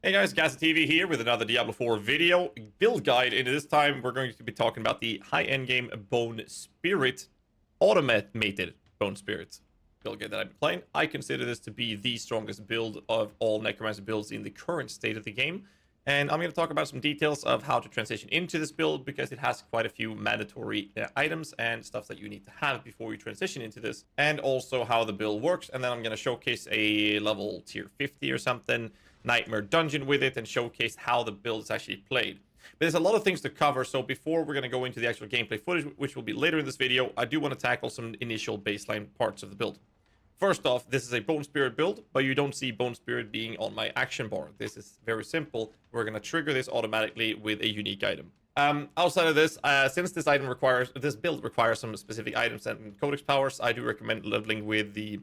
Hey guys, GHAZZY TV here with another Diablo 4 video build guide, and this time we're going to be talking about the high-end game Bone Spirit, automated Bone Spirit build guide that I've been playing. I consider this to be the strongest build of all Necromancer builds in the current state of the game, and I'm going to talk about some details of how to transition into this build because it has quite a few mandatory items and stuff that you need to have before you transition into this, and also how the build works. And then I'm going to showcase a level tier 50 or something nightmare dungeon with it and showcase how the build is actually played. But there's a lot of things to cover, so before we're going to go into the actual gameplay footage, which will be later in this video, I do want to tackle some initial baseline parts of the build. First off, this is a Bone Spirit build, but you don't see Bone Spirit being on my action bar. This is very simple. We're going to trigger this automatically with a unique item. Outside of this, since this build requires some specific items and codex powers, I do recommend leveling with the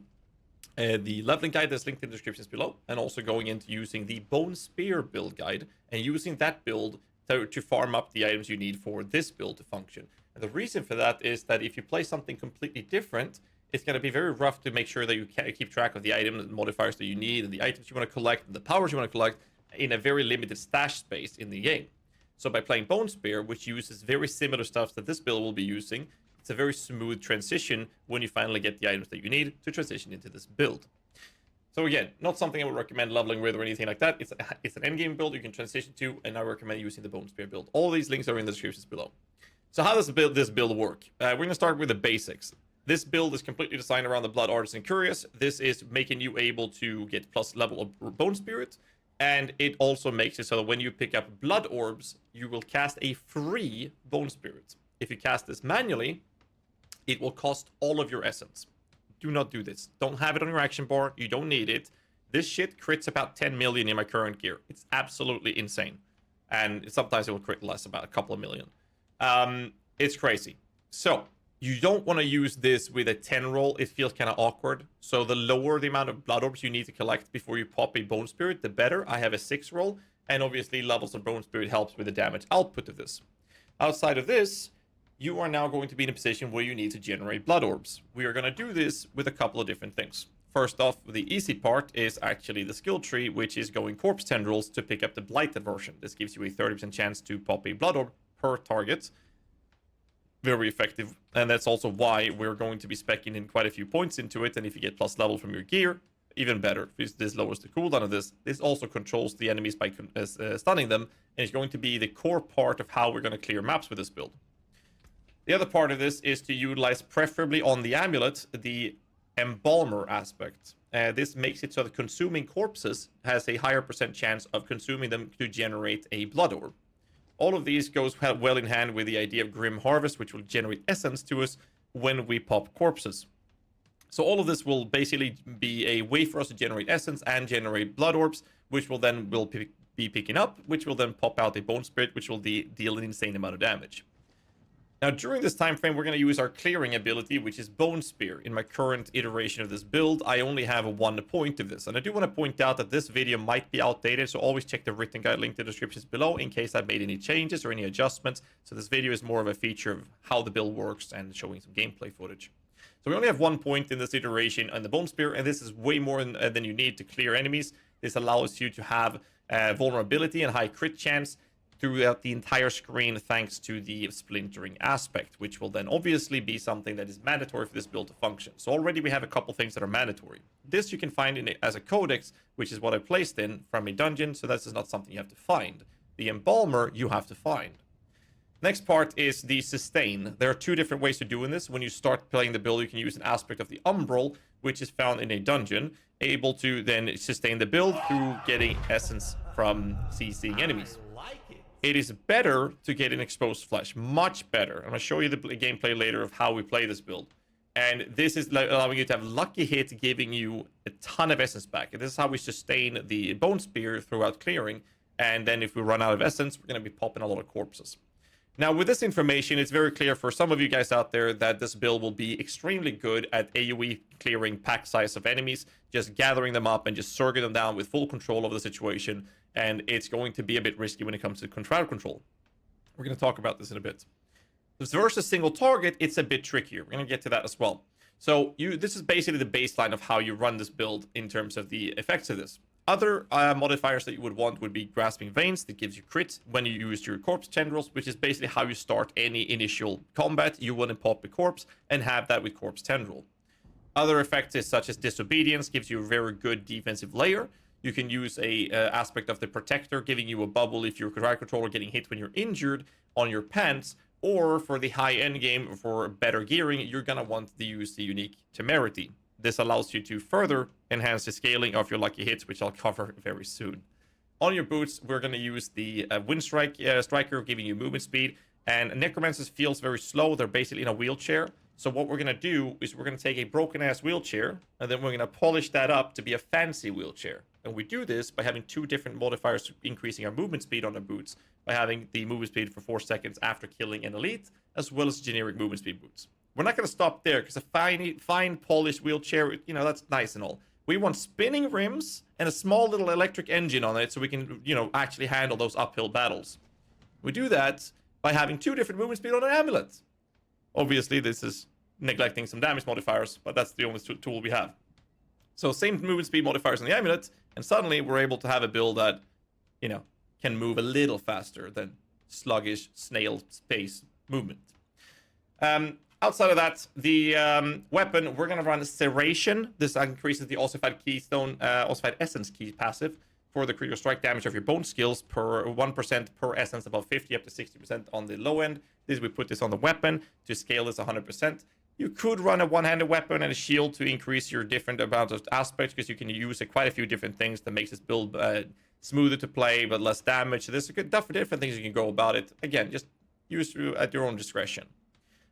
leveling guide that's linked in the descriptions below, and also going into using the Bone Spear build guide and using that build to farm up the items you need for this build to function. And the reason for that is that if you play something completely different, it's going to be very rough to make sure that you keep track of the items and modifiers that you need and the items you want to collect and the powers you want to collect in a very limited stash space in the game. So by playing Bone Spear, which uses very similar stuff that this build will be using, it's a very smooth transition when you finally get the items that you need to transition into this build. So again, not something I would recommend leveling with or anything like that. It's an endgame build you can transition to, and I recommend using the Bone Spear build. All these links are in the descriptions below. So how does this build work? We're going to start with the basics. This build is completely designed around the Blood Artisan Curious. This is making you able to get plus level of Bone Spirit, and it also makes it so that when you pick up Blood Orbs, you will cast a free Bone Spirit. If you cast this manually, it will cost all of your essence. Do not do this. Don't have it on your action bar. You don't need it. This shit crits about 10 million in my current gear. It's absolutely insane. And sometimes it will crit less, about a couple of million. It's crazy. So, you don't want to use this with a 10 roll. It feels kind of awkward. So the lower the amount of blood orbs you need to collect before you pop a Bone Spirit, the better. I have a 6 roll. And obviously levels of Bone Spirit helps with the damage output of this. Outside of this, you are now going to be in a position where you need to generate blood orbs. We are going to do this with a couple of different things. First off, the easy part is actually the skill tree, which is going corpse tendrils to pick up the blighted version. This gives you a 30% chance to pop a blood orb per target. Very effective, and that's also why we're going to be speccing in quite a few points into it. And if you get plus level from your gear, even better. This lowers the cooldown of this. This also controls the enemies by stunning them, and it's going to be the core part of how we're going to clear maps with this build. The other part of this is to utilize, preferably on the amulet, the embalmer aspect. This makes it so that consuming corpses has a higher % chance of consuming them to generate a blood orb. All of these goes well in hand with the idea of Grim Harvest, which will generate essence to us when we pop corpses. So all of this will basically be a way for us to generate essence and generate blood orbs, which will then be picking up, which will then pop out a Bone Spirit, which will deal an insane amount of damage. Now, during this time frame, we're going to use our clearing ability, which is Bone Spear. In my current iteration of this build, I only have 1 point of this. And I do want to point out that this video might be outdated, so always check the written guide linked in the descriptions below in case I've made any changes or any adjustments. So this video is more of a feature of how the build works and showing some gameplay footage. So we only have 1 point in this iteration on the Bone Spear, and this is way more than you need to clear enemies. This allows you to have vulnerability and high crit chance throughout the entire screen thanks to the splintering aspect, which will then obviously be something that is mandatory for this build to function. So already we have a couple things that are mandatory. This you can find in it as a codex, which is what I placed in from a dungeon, so this is not something you have to find. The embalmer you have to find. Next part is the sustain. There are 2 different ways to doing this. When you start playing the build, you can use an aspect of the umbral, which is found in a dungeon, able to then sustain the build through getting essence from CCing enemies. It is better to get an exposed flesh, much better. I'm going to show you the gameplay later of how we play this build. And this is allowing you to have lucky hit, giving you a ton of essence back. And this is how we sustain the Bone Spear throughout clearing. And then if we run out of essence, we're going to be popping a lot of corpses. Now, with this information, it's very clear for some of you guys out there that this build will be extremely good at AoE clearing pack size of enemies, just gathering them up and just surging them down with full control of the situation. And it's going to be a bit risky when it comes to crowd control. We're going to talk about this in a bit. Versus single target, it's a bit trickier. We're going to get to that as well. So this is basically the baseline of how you run this build in terms of the effects of this. Other modifiers that you would want would be Grasping Veins, that gives you crit when you use your corpse tendrils, which is basically how you start any initial combat. You want to pop a corpse and have that with corpse tendril. Other effects is such as Disobedience, gives you a very good defensive layer. You can use a aspect of the Protector, giving you a bubble if your right controller getting hit when you're injured on your pants. Or for the high end game, for better gearing, you're gonna want to use the unique Temerity. This allows you to further enhance the scaling of your lucky hits, which I'll cover very soon. On your boots, we're gonna use the Wind Striker, giving you movement speed. And Necromancer feels very slow. They're basically in a wheelchair. So what we're gonna do is we're gonna take a broken ass wheelchair, and then we're gonna polish that up to be a fancy wheelchair. And we do this by having 2 different modifiers increasing our movement speed on our boots, by having the movement speed for 4 seconds after killing an elite, as well as generic movement speed boots. We're not going to stop there, because a fine polished wheelchair, you know, that's nice and all. We want spinning rims and a small little electric engine on it so we can, you know, actually handle those uphill battles. We do that by having 2 different movement speed on an amulet. Obviously, this is neglecting some damage modifiers, but that's the only tool we have. So same movement speed modifiers on the amulet, and suddenly we're able to have a build that, you know, can move a little faster than sluggish snail space movement. Outside of that, the weapon, we're going to run Serration. This increases the Ossified Keystone, Ossified Essence key passive for the critical strike damage of your bone skills per 1% per essence above 50, up to 60% on the low end. We put this on the weapon to scale this 100%. You could run a one-handed weapon and a shield to increase your different amount of aspects, because you can use quite a few different things that makes this build smoother to play, but less damage. So there's different things you can go about it. Again, just use at your own discretion.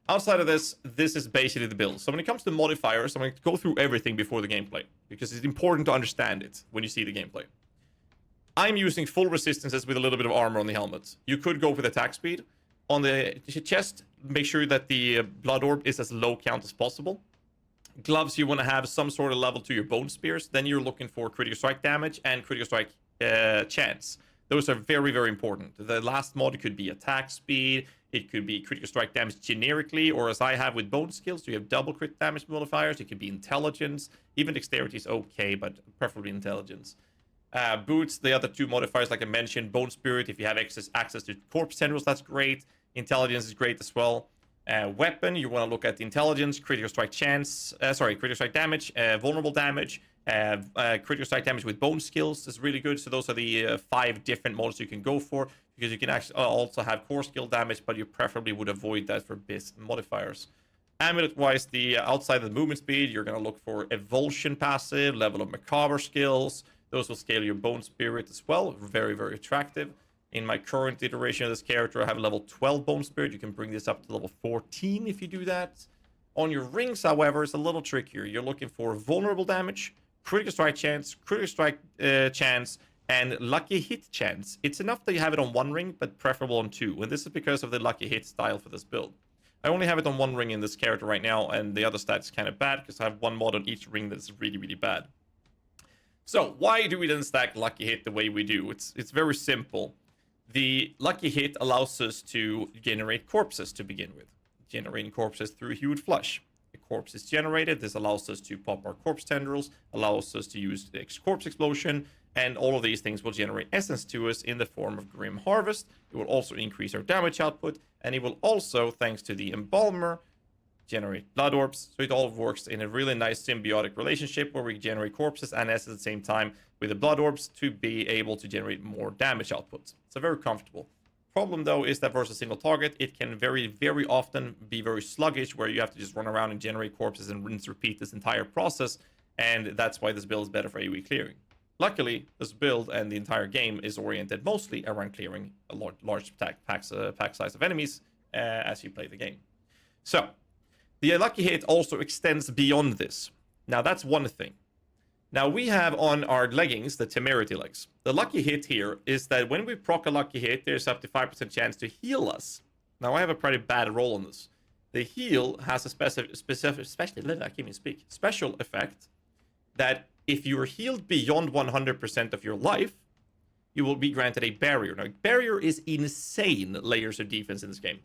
Outside of this, this is basically the build. So when it comes to modifiers, I'm going to go through everything before the gameplay, because it's important to understand it when you see the gameplay. I'm using full resistances with a little bit of armor on the helmet. You could go with attack speed. On the chest, make sure that the blood orb is as low count as possible. Gloves, you want to have some sort of level to your bone spears. Then you're looking for critical strike damage and critical strike chance. Those are very, very important. The last mod could be attack speed. It could be critical strike damage generically, or as I have with bone skills, you have double crit damage modifiers. It could be intelligence. Even dexterity is okay, but preferably intelligence. Boots, the other 2 modifiers, like I mentioned, Bone Spirit, if you have access to corpse tendrils, that's great. Intelligence is great as well. Weapon, you want to look at the intelligence, critical strike chance, critical strike damage, vulnerable damage, critical strike damage with bone skills is really good. So those are the 5 different mods you can go for, because you can actually also have core skill damage, but you preferably would avoid that for BIS modifiers. Amulet-wise, the outside of the movement speed, you're going to look for Evulsion passive, level of Macabre skills. Those will scale your Bone Spirit as well. Very, very attractive. In my current iteration of this character, I have level 12 Bone Spirit. You can bring this up to level 14 if you do that. On your rings, however, it's a little trickier. You're looking for vulnerable damage, critical strike chance, and lucky hit chance. It's enough that you have it on 1 ring, but preferable on 2. And this is because of the lucky hit style for this build. I only have it on 1 ring in this character right now, and the other stats kind of bad, because I have 1 mod on each ring that's really, really bad. So why do we then stack lucky hit the way we do? It's very simple. The lucky hit allows us to generate corpses to begin with. Generating corpses through Hued Flush. A corpse is generated. This allows us to pop our corpse tendrils, allows us to use the corpse explosion, and all of these things will generate essence to us in the form of Grim Harvest. It will also increase our damage output, and it will also, thanks to the Embalmer, generate blood orbs. So it all works in a really nice symbiotic relationship where we generate corpses and essence at the same time with the blood orbs to be able to generate more damage output. So very comfortable. Problem though is that versus single target, it can very, very often be very sluggish, where you have to just run around and generate corpses and rinse repeat this entire process, and that's why this build is better for AoE clearing. Luckily, this build and the entire game is oriented mostly around clearing a large pack size of enemies as you play the game. So the lucky hit also extends beyond this. Now that's one thing. Now we have on our leggings the Temerity legs. The lucky hit here is that when we proc a lucky hit, there's up to 5% chance to heal us. Now I have a pretty bad roll on this. The heal has a special effect that if you are healed beyond 100% of your life, you will be granted a barrier. Now barrier is insane layers of defense in this game.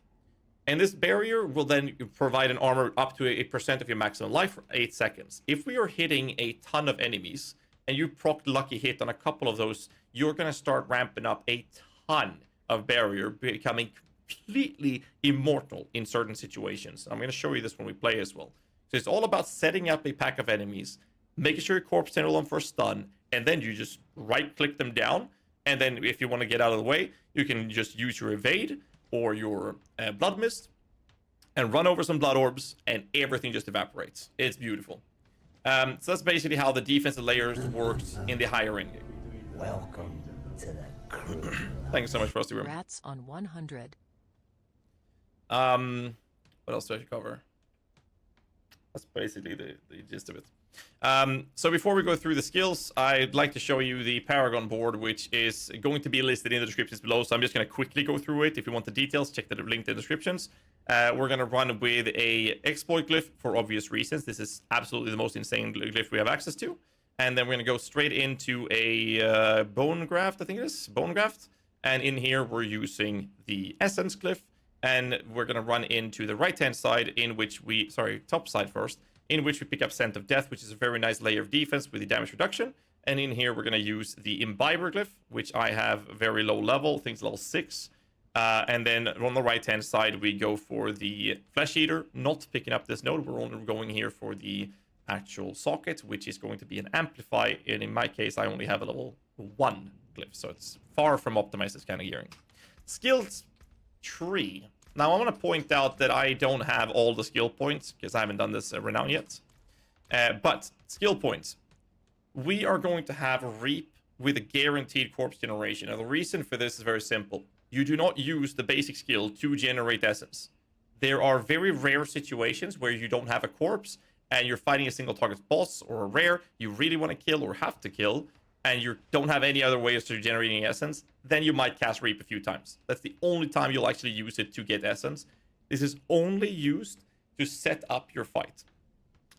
And this barrier will then provide an armor up to 8% of your maximum life for 8 seconds. If we are hitting a ton of enemies and you proc lucky hit on a couple of those, you're going to start ramping up a ton of barrier, becoming completely immortal in certain situations. I'm going to show you this when we play as well. So it's all about setting up a pack of enemies, making sure your corpse tender them for a stun, and then you just right click them down. And then if you want to get out of the way, you can just use your evade or your blood mist and run over some blood orbs, and everything just evaporates. It's beautiful. So that's basically how the defensive layers works in the higher end game. Welcome to the crew. Thanks so much, Frosty Room. Rats on 100. What else do I cover? That's basically the gist of it. So before we go through the skills, I'd like to show you the Paragon board, which is going to be listed in the descriptions below. So I'm just going to quickly go through it. If you want the details, check the link in the descriptions. We're going to run with a exploit glyph for obvious reasons. This is absolutely the most insane glyph we have access to. And then we're going to go straight into a bone graft, I think it is. Bone graft. And in here, we're using the essence glyph. And we're going to run into the right-hand side, in which we... Sorry, top side first. In which we pick up Scent of Death, which is a very nice layer of defense with the damage reduction. And in here, we're going to use the Imbiber glyph, which I have very low level, I think it's level 6. And then on the right-hand side, we go for the Flesh Eater, not picking up this node. We're only going here for the actual socket, which is going to be an Amplify. And in my case, I only have a level 1 glyph, so it's far from optimized this kind of gearing. Skills tree. Now, I want to point out that I don't have all the skill points, because I haven't done this renown yet. But skill points. We are going to have Reap with a guaranteed corpse generation. Now, the reason for this is very simple. You do not use the basic skill to generate essence. There are very rare situations where you don't have a corpse, and you're fighting a single target boss or a rare you really want to kill or have to kill, and you don't have any other ways to generating essence, then you might cast Reap a few times. That's the only time you'll actually use it to get essence. This is only used to set up your fight.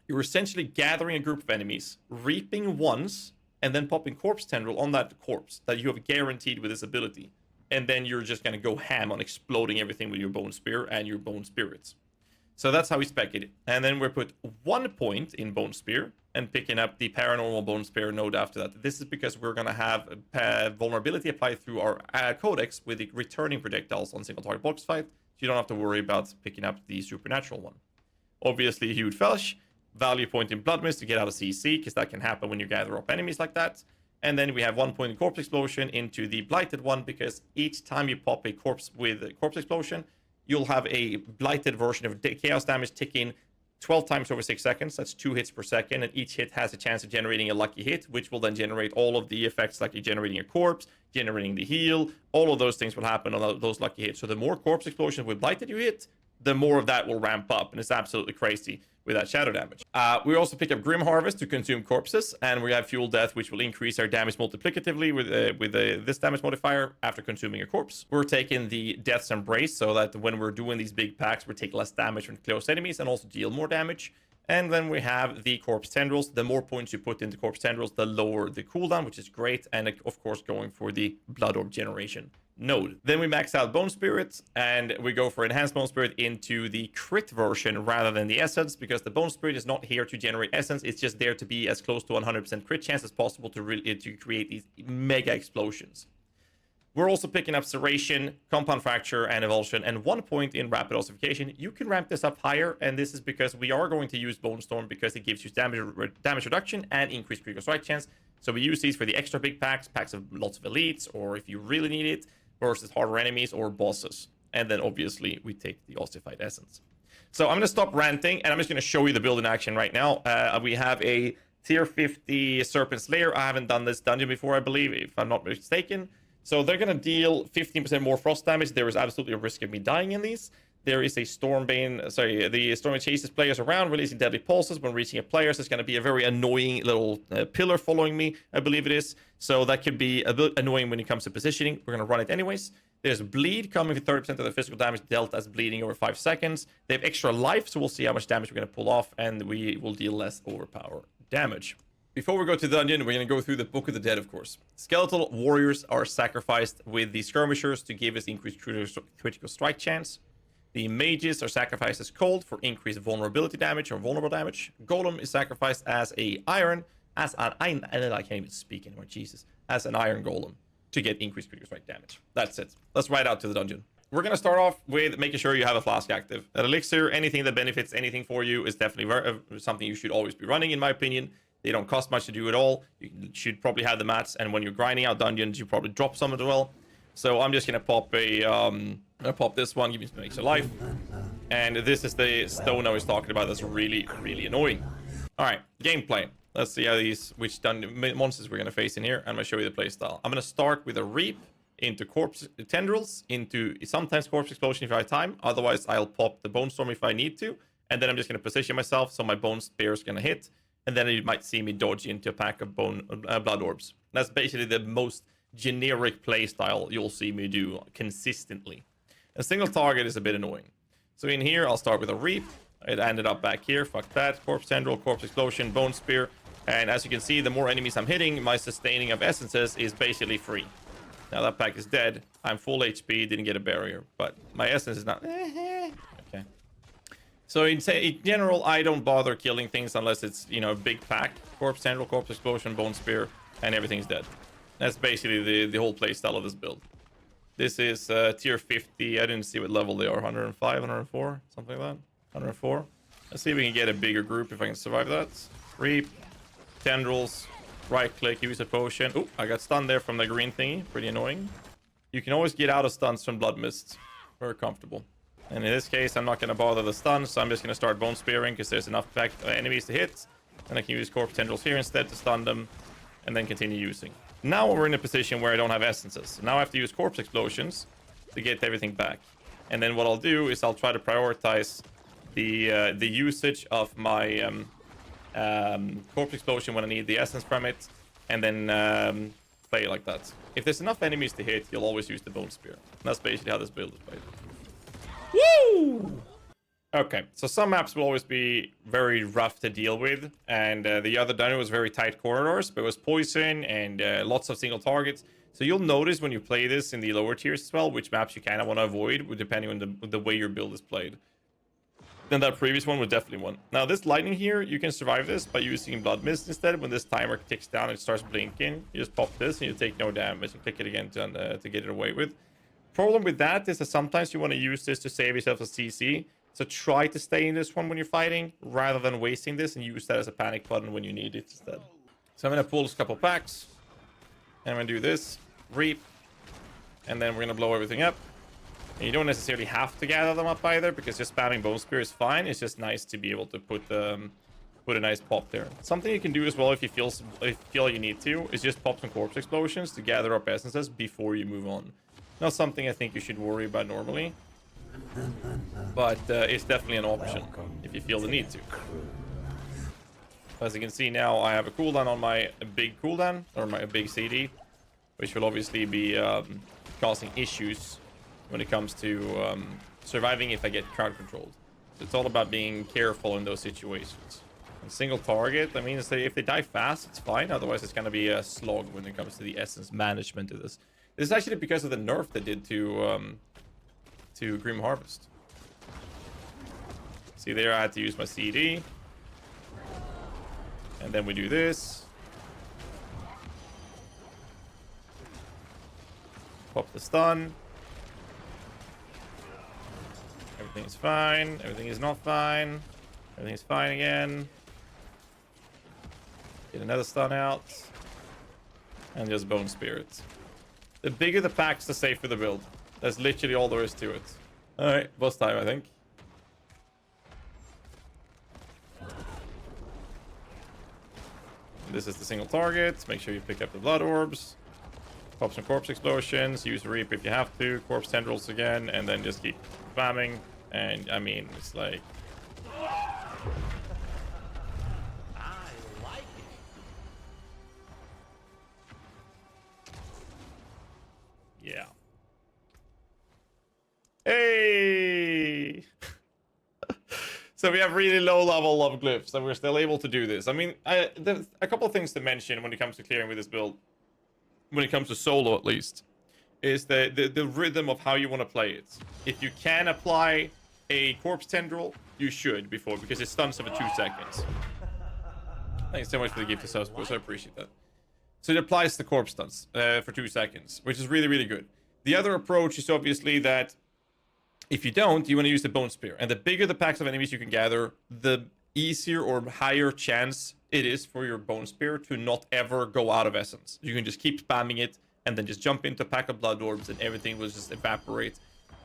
You're essentially gathering a group of enemies, reaping once, and then popping Corpse Tendril on that corpse that you have guaranteed with this ability. And then you're just going to go ham on exploding everything with your Bone Spear and your Bone Spirits. So that's how we spec it. And then we put 1 point in Bone Spear and picking up the Paranormal Bone Spear node after that. This is because we're going to have vulnerability applied through our codex with the returning projectiles on single target box fight. So you don't have to worry about picking up the supernatural one. Obviously, Hued Flesh, value point in Blood Mist to get out of CC, because that can happen when you gather up enemies like that. And then we have 1 point in Corpse Explosion into the Blighted one, because each time you pop a corpse with a Corpse Explosion, you'll have a blighted version of chaos damage ticking 12 times over 6 seconds. That's 2 hits per second, and each hit has a chance of generating a lucky hit, which will then generate all of the effects, like generating a corpse, generating the heal. All of those things will happen on those lucky hits. So the more corpse explosions with blighted you hit, the more of that will ramp up, and it's absolutely crazy with that shadow damage. We also pick up Grim Harvest to consume corpses, and we have Fuel Death, which will increase our damage multiplicatively with this damage modifier after consuming a corpse. We're taking the Death's Embrace, so that when we're doing these big packs, we take less damage from close enemies and also deal more damage. And then we have the Corpse Tendrils. The more points you put into Corpse Tendrils, the lower the cooldown, which is great. And of course, going for the Blood Orb generation node. Then we max out Bone Spirit, and we go for Enhanced Bone Spirit into the crit version rather than the essence, because the Bone Spirit is not here to generate essence. It's just there to be as close to 100% crit chance as possible to create these mega explosions. We're also picking up Serration, Compound Fracture, and Evulsion, and 1 point in Rapid Ossification. You can ramp this up higher, and this is because we are going to use Bone Storm, because it gives you damage reduction and increased critical strike chance. So we use these for the extra big packs of lots of elites, or if you really need it, versus harder enemies or bosses. And then obviously we take the Ossified Essence. So I'm going to stop ranting, and I'm just going to show you the build in action right now. We have a tier 50 Serpent Slayer. I haven't done this dungeon before, I believe, if I'm not mistaken. So they're going to deal 15% more frost damage. There is absolutely a risk of me dying in these. There is a Stormbane, the Stormbane chases players around, releasing deadly pulses when reaching a player. So it's going to be a very annoying little pillar following me, I believe it is. So that could be a bit annoying when it comes to positioning. We're going to run it anyways. There's Bleed coming with 30% of the physical damage dealt as bleeding over 5 seconds. They have extra life, so we'll see how much damage we're going to pull off, and we will deal less overpower damage. Before we go to the dungeon, we're going to go through the Book of the Dead, of course. Skeletal warriors are sacrificed with the skirmishers to give us increased critical strike chance. The mages are sacrificed as cold for increased vulnerability damage or vulnerable damage. Golem is sacrificed as a iron as an I can't even speak anymore, Jesus, as an iron golem to get increased critical strike damage. That's it. Let's ride out to the dungeon. We're gonna start off with making sure you have a flask active. That elixir, anything that benefits anything for you, is definitely something you should always be running, in my opinion. They don't cost much to do at all. You should probably have the mats, and when you're grinding out dungeons, you probably drop some as well. So I'm just gonna pop this one, give me some extra life. And this is the stone I was talking about that's really, really annoying. All right, gameplay. Let's see how which monsters we're gonna face in here. I'm gonna show you the playstyle. I'm gonna start with a reap into corpse tendrils, into sometimes corpse explosion if I have time. Otherwise, I'll pop the bone storm if I need to. And then I'm just gonna position myself so my bone spear is gonna hit. And then you might see me dodge into a pack of blood orbs. That's basically the most generic playstyle you'll see me do consistently. A single target is a bit annoying. So in here, I'll start with a reap. It ended up back here. Fuck that. Corpse tendril, corpse explosion, bone spear. And as you can see, the more enemies I'm hitting, my sustaining of essences is basically free. Now that pack is dead. I'm full HP, didn't get a barrier, but my essence is not. Okay. So in general, I don't bother killing things unless it's, you know, a big pack. Corpse tendril, corpse explosion, bone spear, and everything's dead. That's basically the whole playstyle of this build. This is tier 50. I didn't see what level they are. 105, 104, something like that. 104. Let's see if we can get a bigger group if I can survive that. Reap, tendrils, right click, use a potion. Oh, I got stunned there from the green thingy. Pretty annoying. You can always get out of stuns from blood mist. Very comfortable. And in this case, I'm not going to bother the stun, so I'm just going to start bone spearing because there's enough enemies to hit. And I can use corpse tendrils here instead to stun them, and then continue using. Now we're in a position where I don't have essences. Now I have to use corpse explosions to get everything back. And then what I'll do is I'll try to prioritize the usage of my corpse explosion when I need the essence from it, and then play it like that. If there's enough enemies to hit, you'll always use the bone spear. And that's basically how this build is played. Woo! Okay, so some maps will always be very rough to deal with, and the other dungeon was very tight corridors, but it was poison and lots of single targets. So you'll notice when you play this in the lower tiers as well, which maps you kind of want to avoid, depending on the way your build is played. Then that previous one was definitely one. Now this lightning here, you can survive this by using blood mist instead. When this timer ticks down and it starts blinking, you just pop this and you take no damage and click it again to get it away with. Problem with that is that sometimes you want to use this to save yourself a CC. So try to stay in this one when you're fighting, rather than wasting this and use that as a panic button when you need it instead. So I'm going to pull a couple packs. And I'm going to do this. Reap. And then we're going to blow everything up. And you don't necessarily have to gather them up either, because just spamming bone spear is fine. It's just nice to be able to put a nice pop there. Something you can do as well if you feel you need to is just pop some corpse explosions to gather up essences before you move on. Not something I think you should worry about normally, but it's definitely an option if you feel the need to. As you can see now, I have a cooldown on my big cooldown, or my big CD, which will obviously be causing issues when it comes to surviving if I get crowd controlled. So it's all about being careful in those situations. And single target, I mean, if they die fast, it's fine. Otherwise, it's going to be a slog when it comes to the essence management of this. This is actually because of the nerf they did to Grim Harvest. See there, I had to use my CD. And then we do this. Pop the stun. Everything is fine. Everything is not fine. Everything is fine again. Get another stun out. And just bone spirit. The bigger the packs, the safer the build. That's literally all there is to it. Alright, boss time, I think. This is the single target. Make sure you pick up the blood orbs. Pop some corpse explosions. Use reap if you have to. Corpse tendrils again. And then just keep spamming. And I mean, it's like... yeah. Hey! So we have really low level of glyphs, and we're still able to do this. I mean, there's a couple of things to mention when it comes to clearing with this build, when it comes to solo at least, is the rhythm of how you want to play it. If you can apply a corpse tendril, you should because it stuns for 2 seconds. Thanks so much for the gift of subs, boys. I appreciate that. So it applies the corpse stunts for 2 seconds, which is really, really good. The other approach is obviously that if you don't, you want to use the bone spear. And the bigger the packs of enemies you can gather, the easier or higher chance it is for your bone spear to not ever go out of essence. You can just keep spamming it and then just jump into a pack of blood orbs and everything will just evaporate.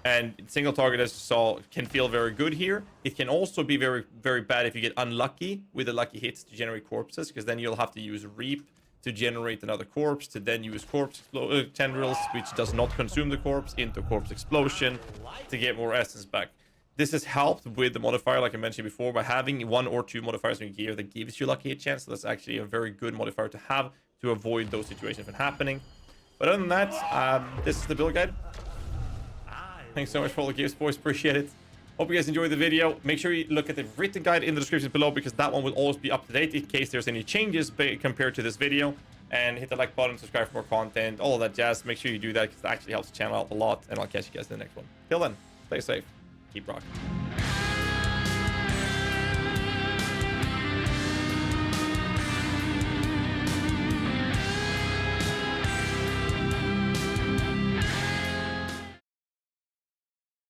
And single target, as you saw, can feel very good here. It can also be very, very bad if you get unlucky with the lucky hits to generate corpses, because then you'll have to use Reap to generate another corpse, to then use corpse tendrils, which does not consume the corpse, into corpse explosion to get more essence back. This has helped with the modifier, like I mentioned before, by having 1 or 2 modifiers in your gear that gives you lucky hit chance. So that's actually a very good modifier to have to avoid those situations from happening. But other than that, this is the build guide. Thanks so much for all the gifts, boys. Appreciate it. Hope you guys enjoyed the video. Make sure you look at the written guide in the description below, because that one will always be up to date in case there's any changes compared to this video. And hit the like button, subscribe for more content, all of that jazz. Make sure you do that because it actually helps the channel out a lot. And I'll catch you guys in the next one. Till then, stay safe. Keep rocking.